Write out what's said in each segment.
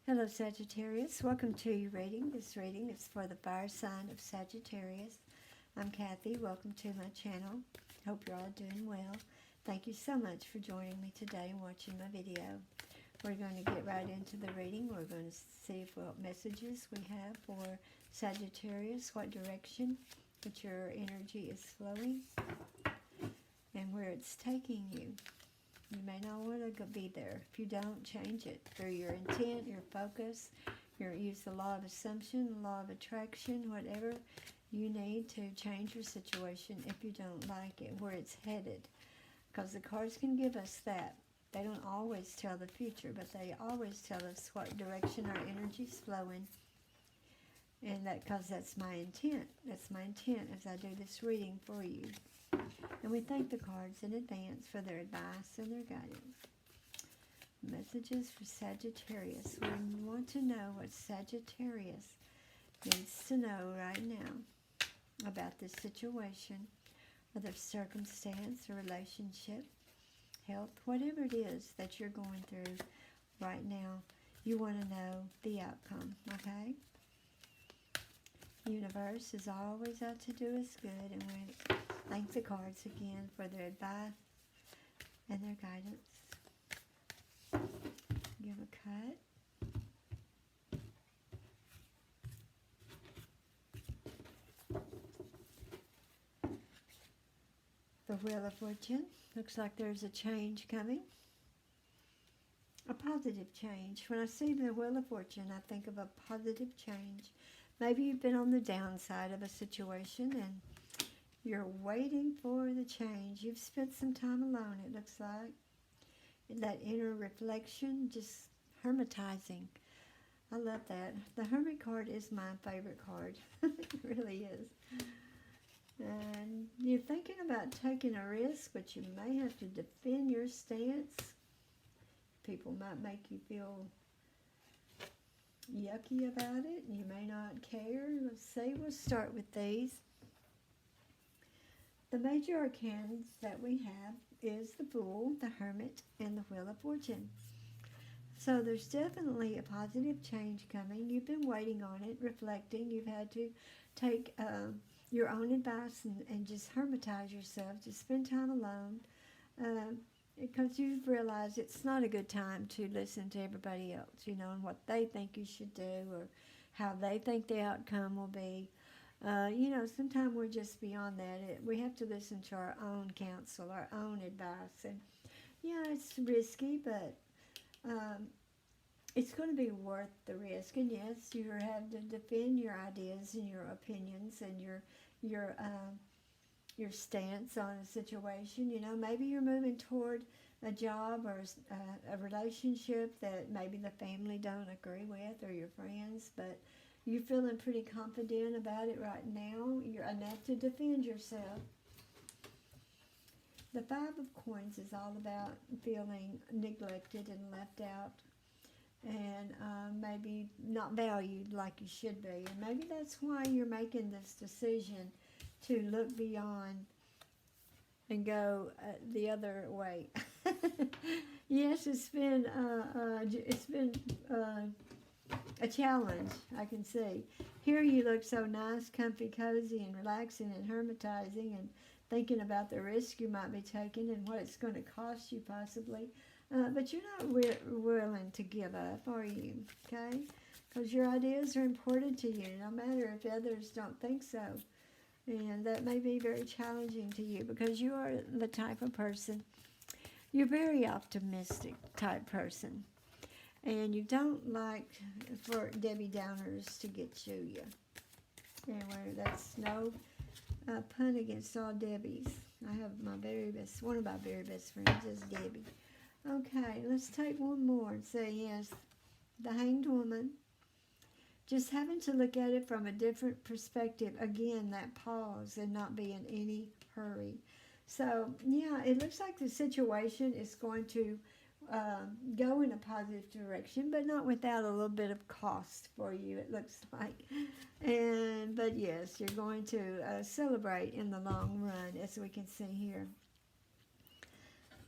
Hello Sagittarius, welcome to your reading. This reading is for the fire sign of Sagittarius. I'm Kathy, welcome to my channel. Hope you're all doing well. Thank you so much for joining me today and watching my video. We're going to get right into the reading. We're going to see what messages we have for Sagittarius, what direction that your energy is flowing, and where it's taking you. You may not want to be there. If you don't, change it through your intent, your focus, use the law of assumption, the law of attraction, whatever you need to change your situation if you don't like it, where it's headed. Because the cards can give us that. They don't always tell the future, but they always tell us what direction our energy is flowing. And because that's my intent. That's my intent as I do this reading for you. And we thank the cards in advance for their advice and their guidance. Messages for Sagittarius. We want to know what Sagittarius needs to know right now about this situation, or the circumstance, or relationship, health, whatever it is that you're going through right now. You want to know the outcome, okay? Universe is always out to do us good, and we thank the cards again for their advice and their guidance. Give a cut. The Wheel of Fortune. Looks like there's a change coming. A positive change. When I see the Wheel of Fortune, I think of a positive change. Maybe you've been on the downside of a situation and you're waiting for the change. You've spent some time alone, it looks like. That inner reflection, just hermitizing. I love that. The Hermit card is my favorite card. It really is. And you're thinking about taking a risk, but you may have to defend your stance. People might make you feel yucky about it. You may not care. Let's see, we'll start with these. The major arcans that we have is the Fool, the Hermit, and the Wheel of Fortune. So there's definitely a positive change coming. You've been waiting on it, reflecting. You've had to take your own advice and just hermitize yourself, just spend time alone, because you've realized it's not a good time to listen to everybody else, and what they think you should do or how they think the outcome will be. Sometimes we're just beyond that. We have to listen to our own counsel, our own advice. And, it's risky, but it's going to be worth the risk. And, yes, you have to defend your ideas and your opinions and your stance on a situation. Maybe you're moving toward a job or a relationship that maybe the family don't agree with, or your friends, but you're feeling pretty confident about it right now. You're enough to defend yourself. The Five of Coins is all about feeling neglected and left out, and maybe not valued like you should be. And maybe that's why you're making this decision to look beyond and go the other way. Yes, it's been a challenge, I can see. Here you look so nice, comfy, cozy, and relaxing and hermitizing and thinking about the risk you might be taking and what it's going to cost you possibly. But you're not willing to give up, are you? Okay? Because your ideas are important to you, no matter if others don't think so. And that may be very challenging to you because you are the type of person, you're a very optimistic type person. And you don't like for Debbie Downers to get you. Anyway, that's no pun against all Debbies. I have one of my very best friends is Debbie. Okay, let's take one more and say, yes, the Hanged Woman. Just having to look at it from a different perspective. Again, that pause and not be in any hurry. So, it looks like the situation is going to go in a positive direction, but not without a little bit of cost for you, it looks like. But yes, you're going to celebrate in the long run, as we can see here.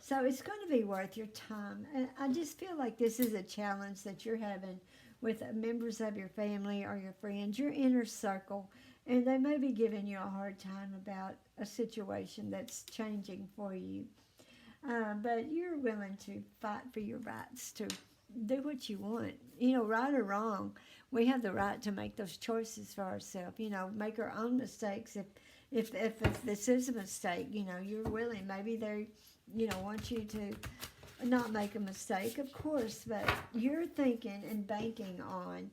So it's going to be worth your time. And I just feel like this is a challenge that you're having with members of your family or your friends, your inner circle, and they may be giving you a hard time about a situation that's changing for you. But you're willing to fight for your rights to do what you want. You know, right or wrong, we have the right to make those choices for ourselves. You know, make our own mistakes. If this is a mistake, you know, you're willing. Maybe they, you know, want you to not make a mistake, of course, but you're thinking and banking on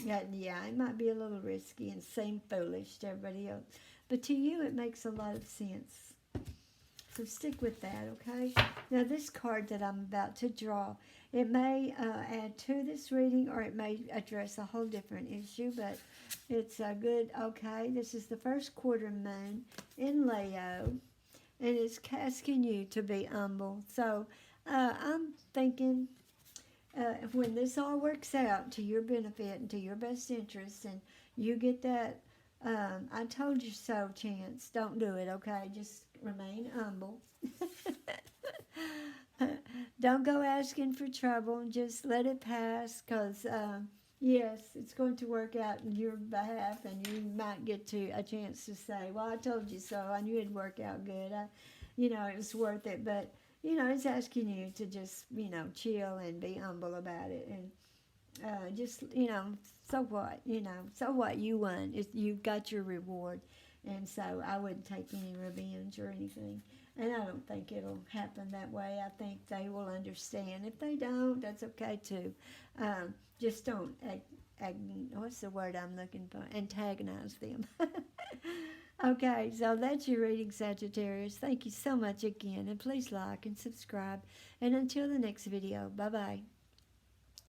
that, yeah, it might be a little risky and seem foolish to everybody else, but to you it makes a lot of sense. So stick with that, okay? Now this card that I'm about to draw, it may add to this reading or it may address a whole different issue, but it's a good, okay, this is the first quarter moon in Leo. And it's asking you to be humble. So I'm thinking when this all works out to your benefit and to your best interest, and you get that I told you so chance, don't do it, okay? Just remain humble. Don't go asking for trouble. Just let it pass because, yes, it's going to work out in your behalf, and you might get to a chance to say, well, I told you so. I knew it'd work out good. You know, it was worth it. But, you know, it's asking you to just, you know, chill and be humble about it. And just, you know, so what? You know, so what? You won. You got your reward. And so I wouldn't take any revenge or anything. And I don't think it'll happen that way. I think they will understand. If they don't, that's okay too. Just don't, what's the word I'm looking for? Antagonize them. Okay, so that's your reading, Sagittarius. Thank you so much again. And please like and subscribe. And until the next video, bye-bye.